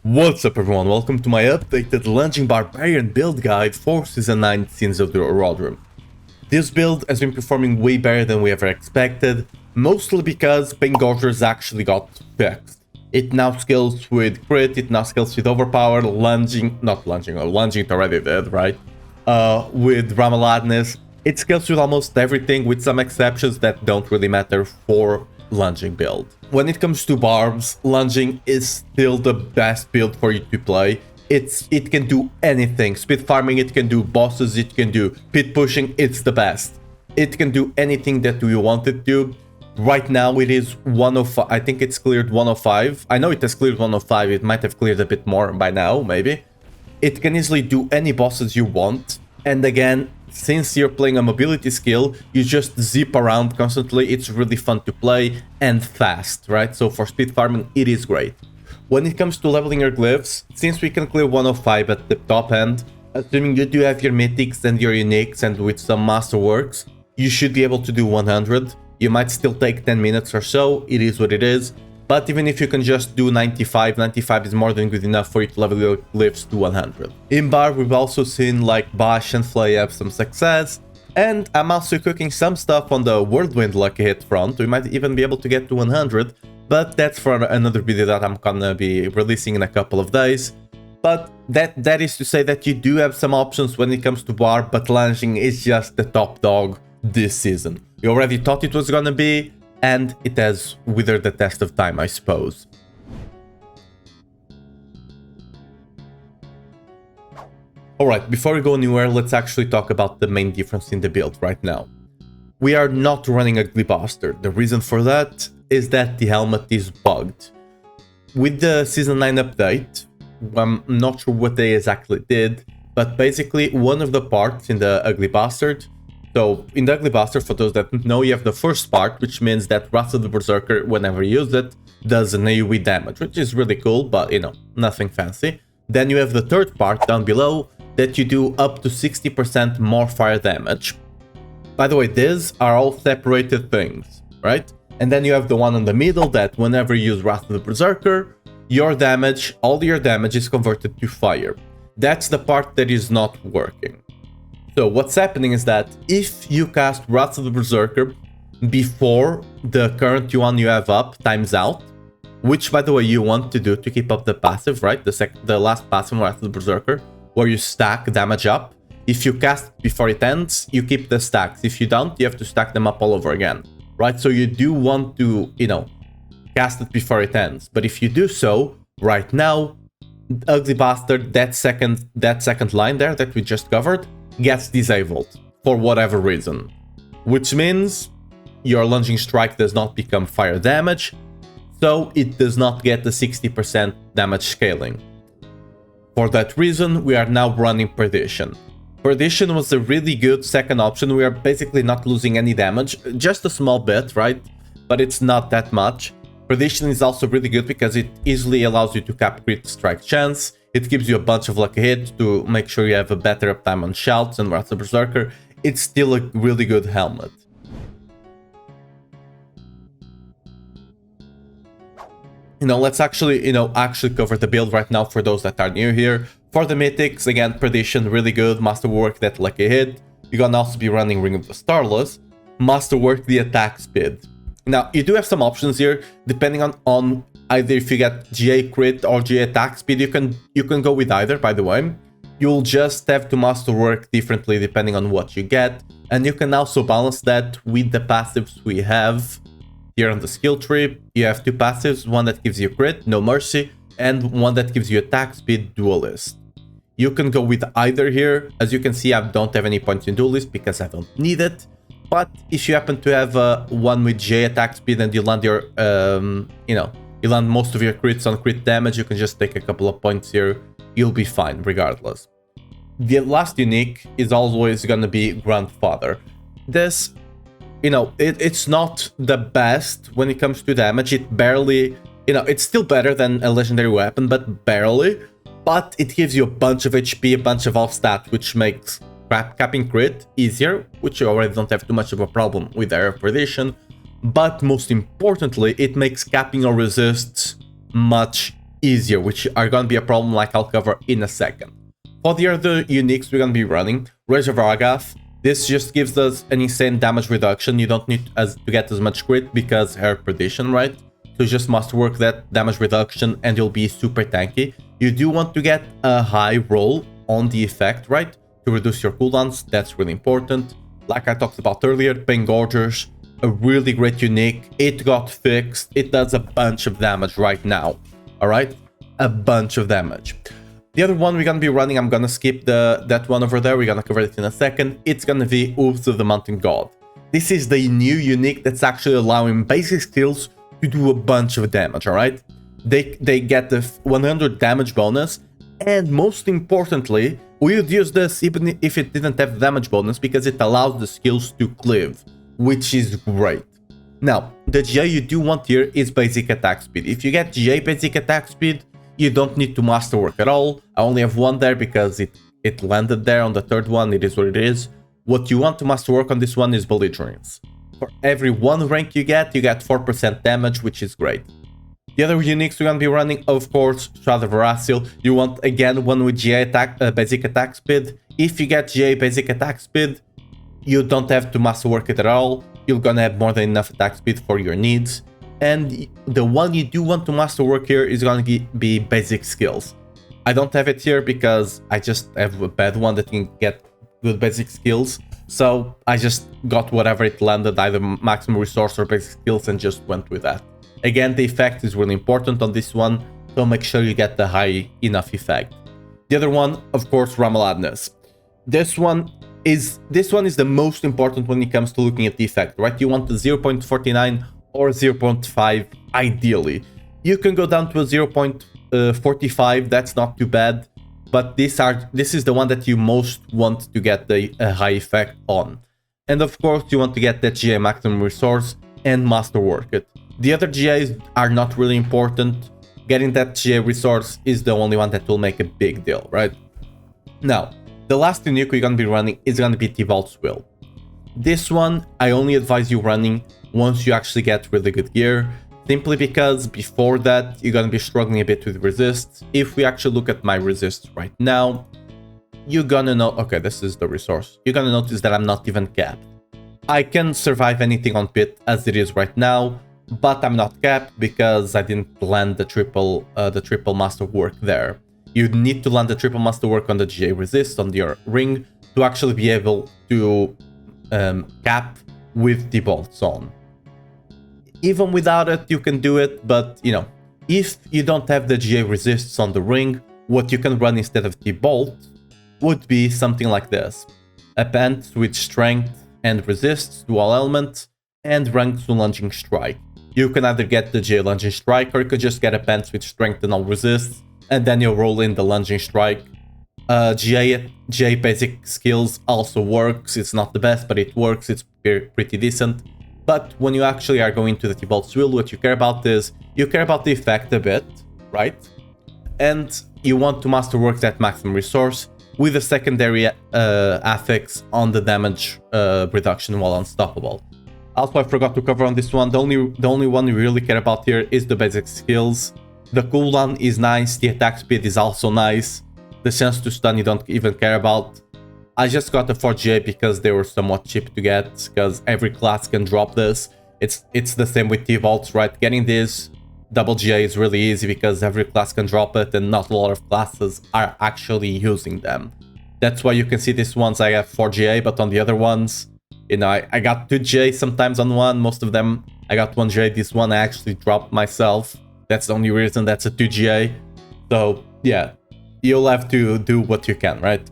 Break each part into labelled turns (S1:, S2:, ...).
S1: What's up everyone, welcome to my updated Lunging Barbarian build guide for Season 9 Scenes of the Rod Room. This build has been performing way better than we ever expected, mostly because Pain Gorgers actually got fixed. It now scales with crit, it now scales with overpower, lunging it already did, right? With Ramaladness, it scales with almost everything with some exceptions that don't really matter for lunging build. When it comes to Barbs, lunging is still the best build for you to play. It can do anything. Speed farming, it can do bosses, it can do pit pushing, it's the best. It can do anything that you want it to. Right now it is 105, I think it's cleared 105. I know it has cleared 105, it might have cleared a bit more by now, maybe. It can easily do any bosses you want. And again, since you're playing a mobility skill, you just zip around constantly. It's really fun to play and fast, right? So for speed farming, it is great. When it comes to leveling your glyphs, since we can clear 105 at the top end, assuming you do have your mythics and your uniques and with some masterworks, you should be able to do 100. You might still take 10 minutes or so, it is what it is. But even if you can just do 95, 95 is more than good enough for you to level your glyphs to 100. In Barb, we've also seen like Bash and Flay have some success. And I'm also cooking some stuff on the Whirlwind lucky hit front. We might even be able to get to 100. But that's for another video that I'm gonna be releasing in a couple of days. But that is to say that you do have some options when it comes to Barb, but lunging is just the top dog this season. You already thought it was gonna be, and it has withered the test of time, I suppose. Alright, before we go anywhere, let's actually talk about the main difference in the build right now. We are not running a Glyph. The reason for that is that the helmet is bugged. With the Season 9 update, I'm not sure what they exactly did, but basically one of the parts in the Ugly Bastard. So, in the Ugly Bastard, for those that don't know, you have the first part, which means that Wrath of the Berserker, whenever you use it, does an AoE damage, which is really cool, but, you know, nothing fancy. Then you have the third part down below, that you do up to 60% more fire damage. By the way, these are all separated things, right? And then you have the one in the middle, that whenever you use Wrath of the Berserker, your damage, all your damage is converted to fire. That's the part that is not working. So what's happening is that if you cast Wrath of the Berserker before the current one you have up times out, which by the way you want to do to keep up the passive, right? The last passive Wrath of the Berserker, where you stack damage up. If you cast before it ends, you keep the stacks. If you don't, you have to stack them up all over again, right? So you do want to, you know, cast it before it ends. But if you do so, right now, Ugly Bastard, that second line there that we just covered, gets disabled for whatever reason, which means your lunging strike does not become fire damage, so it does not get the 60% damage scaling. For that reason, we are now running Perdition. Perdition was a really good second option. We are basically not losing any damage, just a small bit, right? But it's not that much. Perdition is also really good because it easily allows you to cap crit strike chance. It gives you a bunch of lucky hits to make sure you have a better uptime on Shouts and Wrath of Berserker. It's still a really good helmet. Let's actually cover the build right now for those that are new here. For the Mythics, again, Perdition, really good. Masterwork, that lucky hit. You're gonna also be running Ring of the Starless. Masterwork, the attack speed. Now, you do have some options here, depending on either if you get GA crit or GA attack speed. You can go with either, by the way. You'll just have to masterwork differently depending on what you get. And you can also balance that with the passives we have here on the skill tree. You have two passives, one that gives you crit, no mercy, and one that gives you attack speed, duelist. You can go with either here. As you can see, I don't have any points in duelist because I don't need it. But if you happen to have one with J attack speed and you land your, you land most of your crits on crit damage, you can just take a couple of points here. You'll be fine regardless. The last unique is always going to be Grandfather. This, it's not the best when it comes to damage. It barely, it's still better than a legendary weapon, but barely. But it gives you a bunch of HP, a bunch of off stat, which makes capping crit easier, which you already don't have too much of a problem with Air of Perdition. But most importantly, it makes capping or resists much easier, which are gonna be a problem like I'll cover in a second. For the other uniques we're gonna be running, Reservoir Agath. This just gives us an insane damage reduction. You don't need to get as much crit because Hair Perdition, right? So you just must work that damage reduction and you'll be super tanky. You do want to get a high roll on the effect, right? To reduce your cooldowns, that's really important. Like I talked about earlier, Pain Gorgers, a really great unique. It got fixed. It does a bunch of damage right now, all right? A bunch of damage. The other one we're gonna be running, I'm gonna skip that one over there, we're gonna cover it in a second. It's gonna be Oaths of the Mountain God. This is the new unique that's actually allowing basic skills to do a bunch of damage, alright? They get the 100 damage bonus, and most importantly, we would use this even if it didn't have the damage bonus because it allows the skills to cleave, which is great. Now, the GA you do want here is basic attack speed. If you get GA basic attack speed, you don't need to masterwork at all. I only have one there because it landed there on the third one. It is what it is. What you want to masterwork on this one is Belligerence. For every one rank you get 4% damage, which is great. The other uniques we're going to be running, of course, Shroud of Veraciel. You want, again, one with GA attack, basic attack speed. If you get GA basic attack speed, you don't have to masterwork it at all. You're going to have more than enough attack speed for your needs. And the one you do want to masterwork here is going to be basic skills. I don't have it here because I just have a bad one that can get good basic skills. So I just got whatever it landed, either maximum resource or basic skills, and just went with that. Again, the effect is really important on this one, so make sure you get the high enough effect. The other one, of course, Ramaladness. This one is the most important when it comes to looking at the effect, right? You want the 0.49 or 0.5 ideally. You can go down to a 0.45, that's not too bad, but this is the one that you most want to get a high effect on. And of course, you want to get that GA maximum resource and masterwork it. The other GAs are not really important. Getting that GA resource is the only one that will make a big deal, right? Now, the last unique we're going to be running is going to be Thibault's Will. This one, I only advise you running once you actually get really good gear, simply because before that, you're going to be struggling a bit with resists. If we actually look at my resists right now, you're going to know, okay, this is the resource. You're going to notice that I'm not even capped. I can survive anything on Pit as it is right now, but I'm not capped because I didn't land the triple masterwork there. You need to land the triple masterwork on the GA resist on your ring to actually be able to cap with the bolts on. Even without it, you can do it, but you know, if you don't have the GA resists on the ring, what you can run instead of the bolt would be something like this: a pants with strength and resists to all elements, and ranked to lunging strike. You can either get the GA lunging strike, or you could just get a pants with strength and all resists, and then you'll roll in the lunging strike. GA basic skills also works. It's not the best, but it works. It's pretty decent. But when you actually are going to the Thibault's Will, what you care about is, you care about the effect a bit, right? And you want to masterwork that maximum resource with a secondary affix on the damage reduction while unstoppable. Also, I forgot to cover on this one, the only one you really care about here is the basic skills. The cooldown is nice, the attack speed is also nice, the chance to stun you don't even care about. I just got the 4GA because they were somewhat cheap to get, because every class can drop this. It's the same with T-Vaults, right? Getting this double GA is really easy because every class can drop it and not a lot of classes are actually using them. That's why you can see these ones I have 4GA, but on the other ones, you know, I got 2GA sometimes on one, most of them I got 1GA. This one I actually dropped myself. That's the only reason that's a 2GA. So yeah, you'll have to do what you can, right?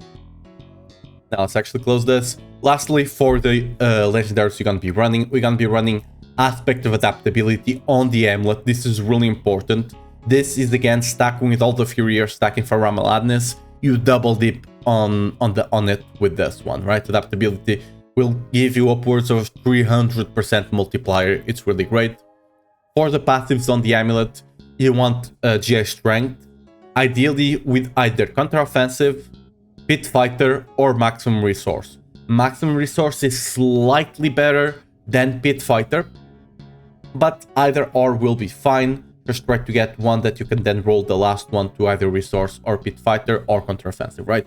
S1: Now let's actually close this. Lastly, for the legendaries we're gonna be running Aspect of Adaptability on the amulet. This is really important. This is again stacking with all the Fury or stacking for Ramaladness. You double dip on it with this one, right? Adaptability will give you upwards of 300% multiplier. It's really great. For the passives on the amulet, you want GA Strength, ideally with either Counteroffensive, Pit Fighter, or Maximum Resource. Maximum Resource is slightly better than Pit Fighter, but either or will be fine. just try to get one that you can then roll the last one to either resource or pit fighter or counteroffensive, right?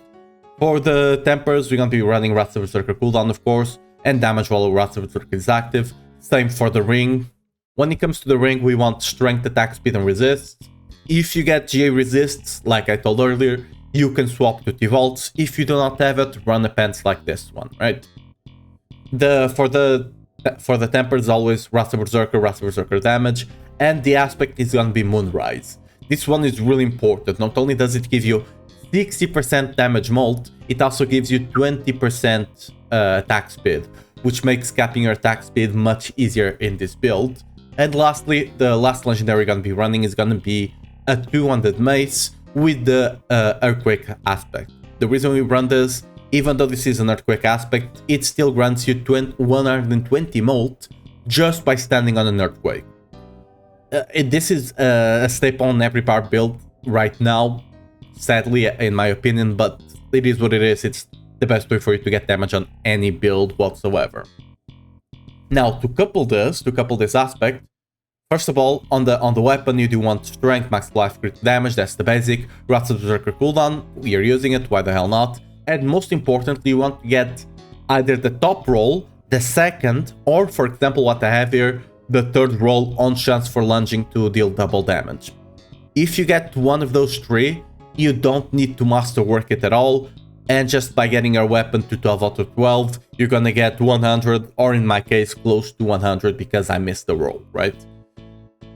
S1: For the tempers, we're going to be running Wrath of Berserker cooldown, of course, and damage while Wrath of Berserker is active. Same for the ring. When it comes to the ring, we want strength, attack, speed, and resist. If you get GA resists, like I told earlier, you can swap to T-Volts. If you do not have it, run a pants like this one, right? For the tempers, always Wrath of Berserker damage, and the aspect is going to be Moonrise. This one is really important. Not only does it give you 60% damage molt, it also gives you 20% attack speed, which makes capping your attack speed much easier in this build. And lastly, the last legendary we're going to be running is going to be a 200 mace with the earthquake aspect. The reason we run this, even though this is an earthquake aspect, it still grants you 120 molt just by standing on an earthquake. This is a staple on every Barb build right now, sadly, in my opinion, but it is what it is. It's the best way for you to get damage on any build whatsoever. Now, to couple this aspect, first of all, on the weapon, you do want strength, max life, crit damage, that's the basic. Wrath of Berserker cooldown, we are using it, why the hell not? And most importantly, you want to get either the top roll, the second, or for example, what I have here, the third roll on chance for lunging to deal double damage. If you get one of those three, you don't need to masterwork it at all, and just by getting your weapon to 12 out of 12, you're gonna get 100, or in my case, close to 100 because I missed the roll, right?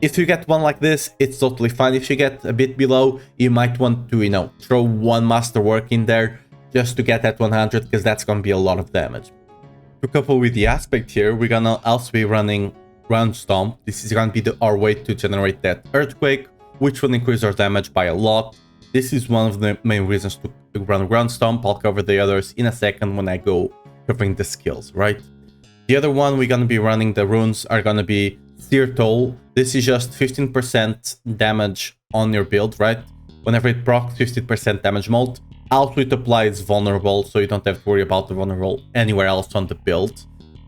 S1: If you get one like this, it's totally fine. If you get a bit below, you might want to, throw one masterwork in there just to get that 100, because that's gonna be a lot of damage. To couple with the aspect here, we're gonna also be running Ground Stomp. This is gonna be our way to generate that earthquake, which will increase our damage by a lot. This is one of the main reasons to run Ground Stomp. I'll cover the others in a second when I go covering the skills, right? The other one we're gonna be running, the runes, are gonna be Sear Toll. This is just 15% damage on your build, right? Whenever it procs, 15% damage molt. Also, it applies vulnerable, so you don't have to worry about the vulnerable anywhere else on the build.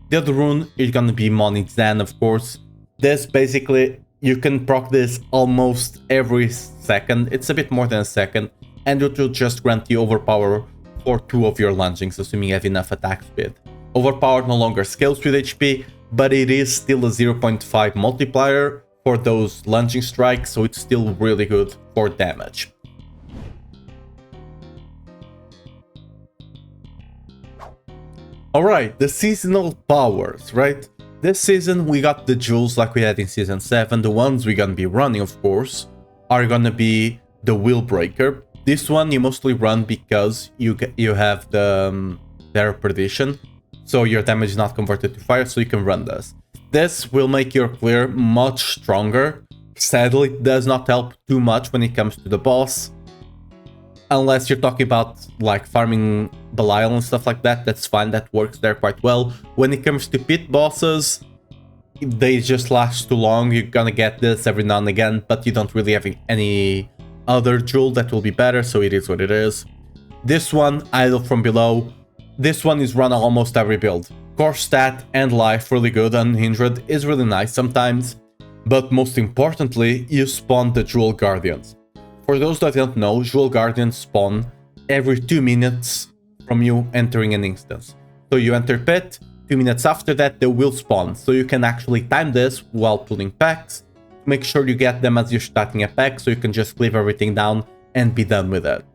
S1: The other rune is gonna be Moni Zan, of course. This basically, you can proc this almost every second. It's a bit more than a second, and it will just grant you overpower for 2 of your lungings, assuming you have enough attack speed. Overpower no longer scales with HP, but it is still a 0.5 multiplier for those lunging strikes, so it's still really good for damage. Alright, the seasonal powers, right? This season we got the jewels like we had in Season 7. The ones we're gonna be running, of course, are gonna be the Wheel Breaker. This one you mostly run because you have the Terror Perdition, so your damage is not converted to fire, so you can run this. This will make your clear much stronger. Sadly, it does not help too much when it comes to the boss. Unless you're talking about like farming Belial and stuff like that, that's fine, that works there quite well. When it comes to pit bosses, they just last too long. You're gonna get this every now and again, but you don't really have any other jewel that will be better, so it is what it is. This one, Idle from Below, this one is run on almost every build. Core stat and life really good, Unhindered is really nice sometimes, but most importantly, you spawn the Jewel Guardians. For those that don't know, Jewel Guardians spawn every 2 minutes from you entering an instance. So you enter pit, 2 minutes after that they will spawn, so you can actually time this while pulling packs. Make sure you get them as you're starting a pack, so you can just leave everything down and be done with it.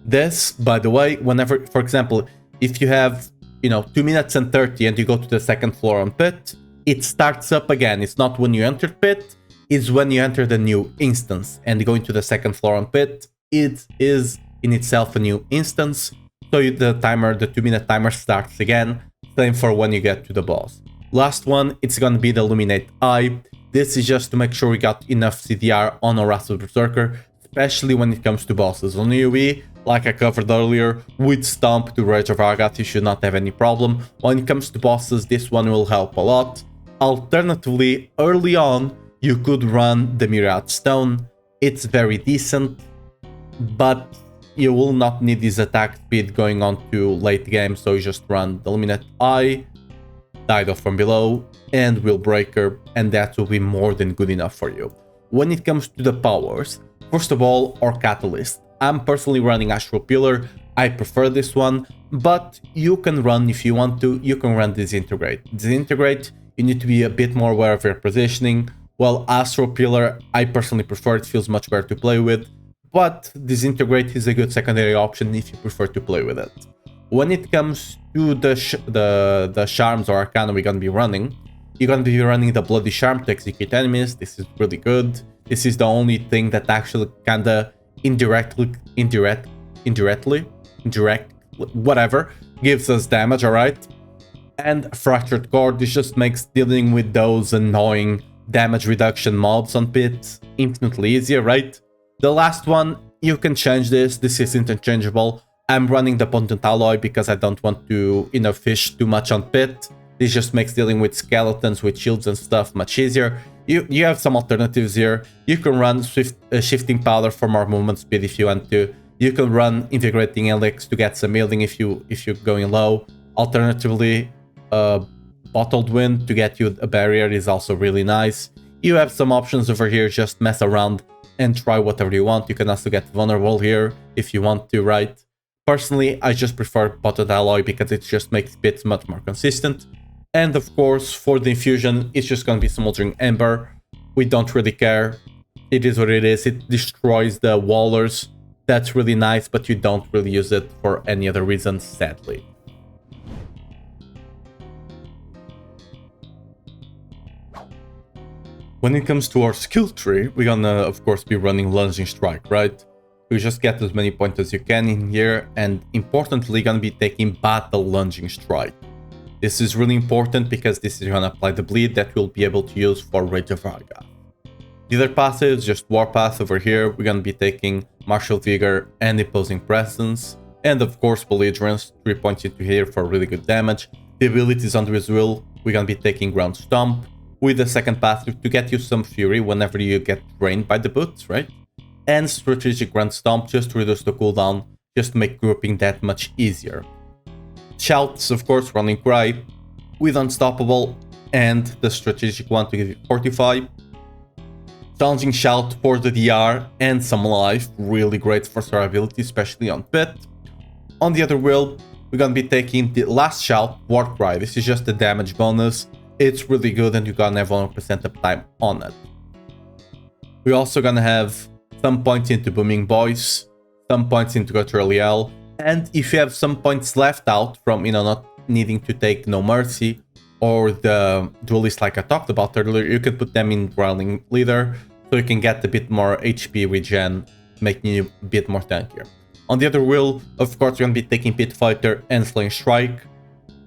S1: This, by the way, whenever, for example, if you have 2 minutes and 30 and you go to the second floor on pit, it starts up again. It's not when you entered pit, it's when you enter the new instance, and going to the second floor on pit, it is in itself a new instance, so the 2-minute timer starts again. Same for when you get to the boss. Last one, it's gonna be the Illuminate Eye. This is just to make sure we got enough CDR on our Wrath of Berserker, especially when it comes to bosses. On AoE, like I covered earlier, with Stomp to Rage of Argath, you should not have any problem. When it comes to bosses, this one will help a lot. Alternatively, early on, you could run the Myriad Stone. It's very decent, but you will not need this attack speed going on to late game, so you just run the Illuminate Eye, Idle from Below, and Wheel Breaker, and that will be more than good enough for you. When it comes to the powers, first of all, our Catalyst. I'm personally running Astral Pillar. I prefer this one, but you can run, if you want to, you can run Disintegrate. Disintegrate, you need to be a bit more aware of your positioning, while Astral Pillar, I personally prefer, it feels much better to play with, but Disintegrate is a good secondary option if you prefer to play with it. When it comes to the Charms or Arcana we're gonna be running, you're gonna be running the Bloody Charm to execute enemies. This is really good. This is the only thing that actually kinda whatever, gives us damage, alright? And Fractured Core, this just makes dealing with those annoying damage reduction mobs on pit infinitely easier, right? The last one, you can change this is interchangeable. I'm running the Potent Alloy because I don't want to, fish too much on pit. This just makes dealing with skeletons, with shields and stuff much easier. You have some alternatives here. You can run Shifting Powder for more movement speed if you want to. You can run Invigorating Elix to get some healing if you're going low. Alternatively, Bottled Wind to get you a barrier is also really nice. You have some options over here, just mess around and try whatever you want. You can also get Vulnerable here if you want to, right? Personally, I just prefer Potent Alloy because it just makes bits much more consistent. And of course, for the infusion, it's just going to be Smoldering Ember. We don't really care. It is what it is. It destroys the wallers. That's really nice, but you don't really use it for any other reason, sadly. When it comes to our skill tree, we're gonna, of course, be running Lunging Strike, right? You just get as many points as you can in here, and importantly, gonna be taking Battle Lunging Strike. This is really important because this is gonna apply the bleed that we'll be able to use for Rage of Varga. The other passive is just Warpath over here. We're gonna be taking Martial Vigor and Imposing Presence, and of course Belligerence, 3 points into here for really good damage. The abilities under his will, we're gonna be taking Ground Stomp, with the second passive to get you some Fury whenever you get drained by the boots, right? And Strategic Ground Stomp just to reduce the cooldown, just to make grouping that much easier. Shouts, of course, running Cry, with Unstoppable, and the strategic one to give you Fortify. Challenging Shout for the DR and some life, really great for survivability, especially on pit. On the other wheel, we're gonna be taking the last Shout, War Cry. This is just a damage bonus. It's really good and you're gonna have 100% uptime on it. We're also gonna have some points into Booming Voice, some points into Guttural Yell, and if you have some points left out from, not needing to take No Mercy or the Duelist like I talked about earlier, you can put them in Growling Leader so you can get a bit more HP regen, making you a bit more tankier. On the other wheel, of course, you're gonna be taking Pit Fighter and Slaying Strike.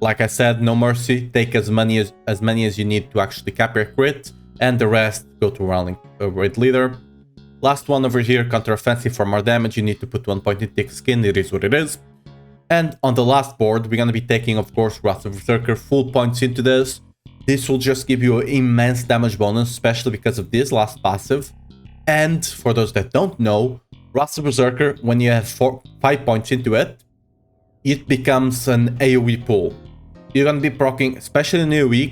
S1: Like I said, No Mercy, take as many as you need to actually cap your crit, and the rest go to Growling Raid Leader. Last one over here, Counter-Offensive for more damage, you need to put 1 point in Thick Skin, it is what it is. And on the last board, we're gonna be taking, of course, Wrath of Berserker, full points into this. This will just give you an immense damage bonus, especially because of this last passive. And for those that don't know, Wrath of Berserker, when you have 5 points into it, it becomes an AoE pool. You're gonna be proccing, especially in AoE,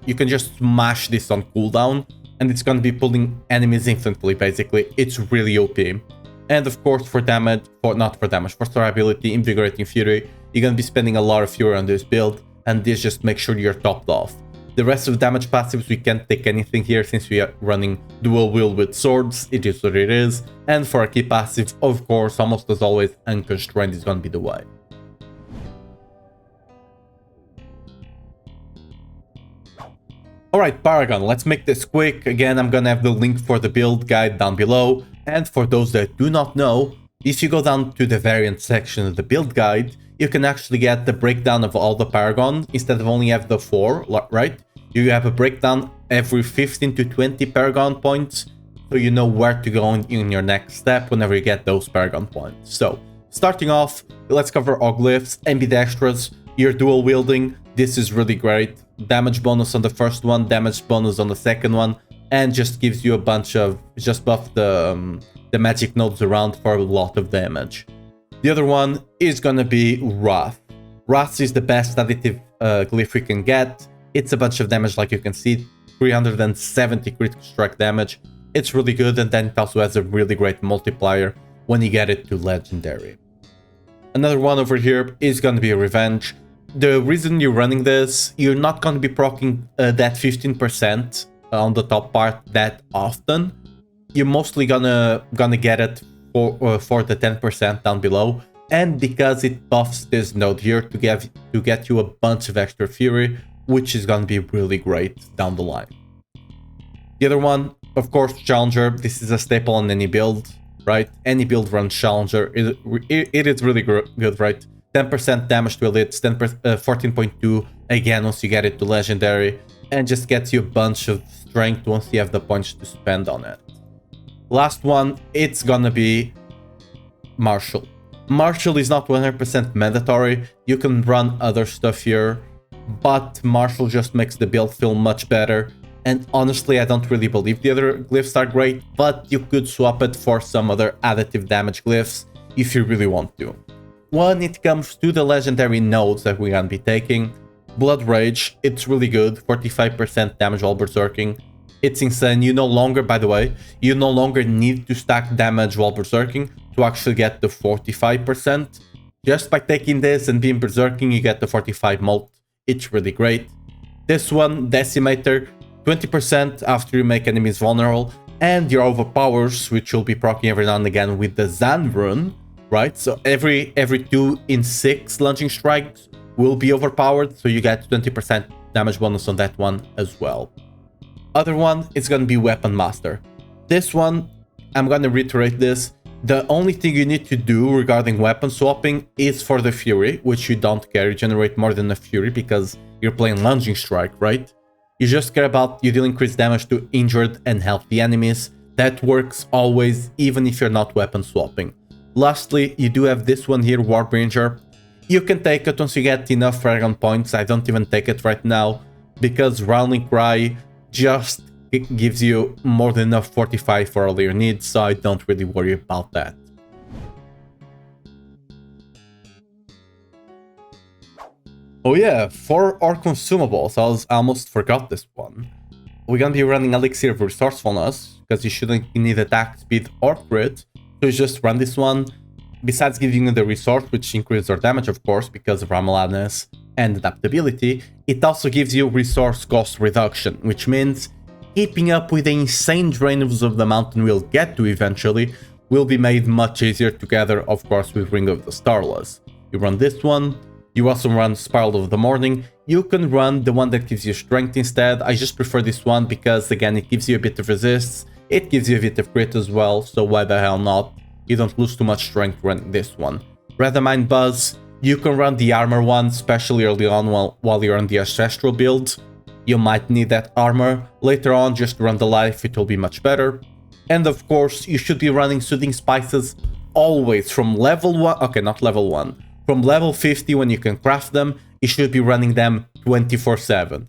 S1: you can just smash this on cooldown, and it's gonna be pulling enemies infinitely, basically. It's really OP. And of course, for survivability, Invigorating Fury, you're gonna be spending a lot of Fury on this build, and this just makes sure you're topped off. The rest of damage passives, we can't take anything here since we are running dual wield with swords, it is what it is. And for a key passive, of course, almost as always, Unconstrained is gonna be the way. Alright, Paragon, let's make this quick. Again, I'm gonna have the link for the build guide down below. And for those that do not know, if you go down to the variant section of the build guide, you can actually get the breakdown of all the Paragon instead of only have the 4, right? You have a breakdown every 15 to 20 Paragon points, so you know where to go in your next step whenever you get those Paragon points. So, starting off, let's cover all glyphs, ambidextrous, you're dual wielding, this is really great. Damage bonus on the first one, damage bonus on the second one, and just gives you a bunch of, just buff the magic nodes around for a lot of damage. The other one is gonna be Wrath. Wrath is the best additive glyph we can get. It's a bunch of damage like you can see, 370 critical strike damage. It's really good, and then it also has a really great multiplier when you get it to Legendary. Another one over here is going to be Revenge. The reason you're running this, you're not going to be proccing that 15% on the top part that often. You're mostly gonna get it for the 10% down below, and because it buffs this node here to get you a bunch of extra fury, which is gonna be really great down the line. The other one, of course, Challenger. This is a staple on any build, right? Any build runs Challenger. It is really good, right? 10% damage to elites, 14.2 again once you get it to Legendary, and just gets you a bunch of strength once you have the points to spend on it. Last one, it's gonna be Martial. Martial is not 100% mandatory. You can run other stuff here, but Martial just makes the build feel much better. And honestly, I don't really believe the other glyphs are great, but you could swap it for some other additive damage glyphs if you really want to. When it comes to the legendary nodes that we're gonna be taking, Blood Rage, it's really good, 45% damage while berserking. It's insane. You no longer, by the way, you no longer need to stack damage while berserking to actually get the 45%. Just by taking this and being berserking, you get the 45 mult. It's really great. This one, Decimator, 20% after you make enemies vulnerable, and your overpowers, which you'll be proccing every now and again with the Zan rune, right? So every 2 in 6 launching strikes will be overpowered, so you get 20% damage bonus on that one as well. Other one is going to be Weapon Master. This one, I'm going to reiterate this, the only thing you need to do regarding weapon swapping is for the Fury, which you don't care, you generate more than a Fury because you're playing Lunging Strike, right? You just care about you deal increased damage to injured and healthy enemies. That works always, even if you're not weapon swapping. Lastly, you do have this one here, Warbringer. You can take it once you get enough Paragon points. I don't even take it right now, because Rowling Cry just gives you more than enough 45 for all your needs, so I don't really worry about that. Oh yeah, for our consumables, I almost forgot this one. We're gonna be running Elixir of Resourcefulness, because you shouldn't need attack speed or crit, so you just run this one. Besides giving you the resource, which increases your damage of course, because of Rameladness and adaptability, it also gives you resource cost reduction, which means keeping up with the insane drains of the mountain we'll get to eventually will be made much easier together, of course, with Ring of the Starless. You run this one, you also run Spiral of the Morning, you can run the one that gives you strength instead. I just prefer this one because, again, it gives you a bit of resists, it gives you a bit of crit as well, so why the hell not? You don't lose too much strength running this one. Redamine Buzz, you can run the armor one, especially early on while you're on the Ancestral build. You might need that armor. Later on, just run the life, it will be much better. And of course, you should be running Soothing Spices always from level 1, okay, not level 1. From level 50 when you can craft them, you should be running them 24/7.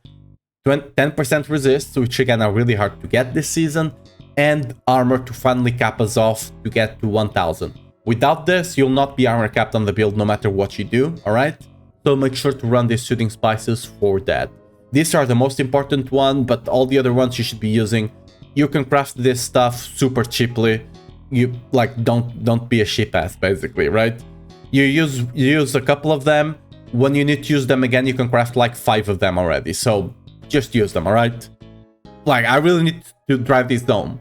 S1: 10% resist, which again are really hard to get this season, and armor to finally cap us off to get to 1000. Without this, you'll not be armor capped on the build no matter what you do, alright? So make sure to run these Soothing Spices for that. These are the most important one, but all the other ones you should be using. You can craft this stuff super cheaply. You like don't be a ship ass basically, right? You use a couple of them. When you need to use them again, you can craft like 5 of them already. So just use them, alright? Like, I really need to drive this home.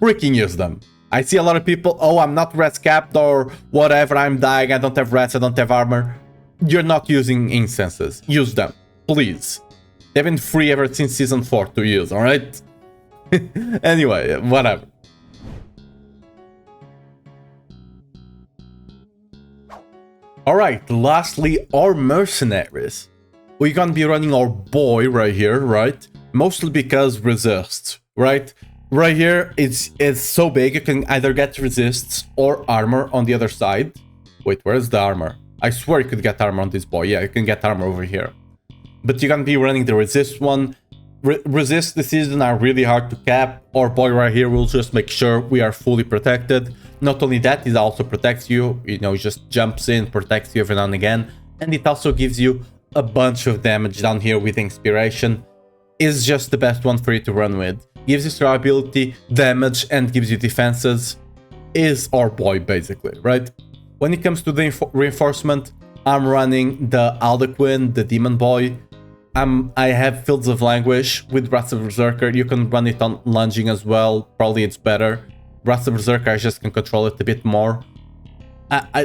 S1: Freaking use them. I see a lot of people, oh, I'm not res capped or whatever, I'm dying, I don't have res, I don't have armor. You're not using incenses. Use them, please. They've been free ever since season 4 to use, alright? Anyway, whatever. Alright, lastly, our Mercenaries. We're gonna be running our boy right here, right? Mostly because resists, right? Right here, it's so big, you can either get resists or armor on the other side. Wait, where's the armor? I swear you could get armor on this boy. Yeah, you can get armor over here. But you're gonna be running the resist one. Resist this season are really hard to cap. Our boy right here will just make sure we are fully protected. Not only that, it also protects you. You know, it just jumps in, protects you every now and again. And it also gives you a bunch of damage down here with Inspiration. Is just the best one for you to run with. gives you survivability, damage, and gives you defenses, is our boy, basically, right? When it comes to the reinforcement, I'm running the Aldequin, the Demon Boy. I have Fields of Languish with Wrath of Berserker. You can run it on lunging as well. Probably it's better. Wrath of Berserker, I just can control it a bit more.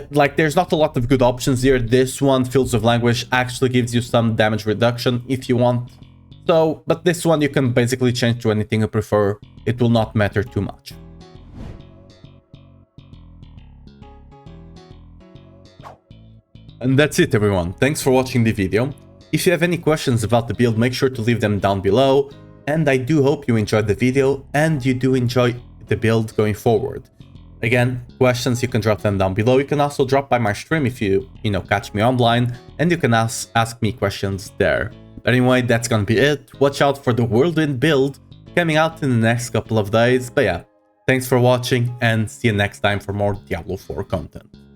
S1: Like, there's not a lot of good options here. This one, Fields of Languish, actually gives you some damage reduction if you want. So, but this one you can basically change to anything you prefer. It will not matter too much. And that's it, everyone. Thanks for watching the video. If you have any questions about the build, make sure to leave them down below. And I do hope you enjoyed the video and you do enjoy the build going forward. Again, questions, you can drop them down below. You can also drop by my stream if you catch me online, and you can ask me questions there. But anyway, that's gonna be it. Watch out for the Whirlwind build coming out in the next couple of days. But yeah, thanks for watching and see you next time for more Diablo 4 content.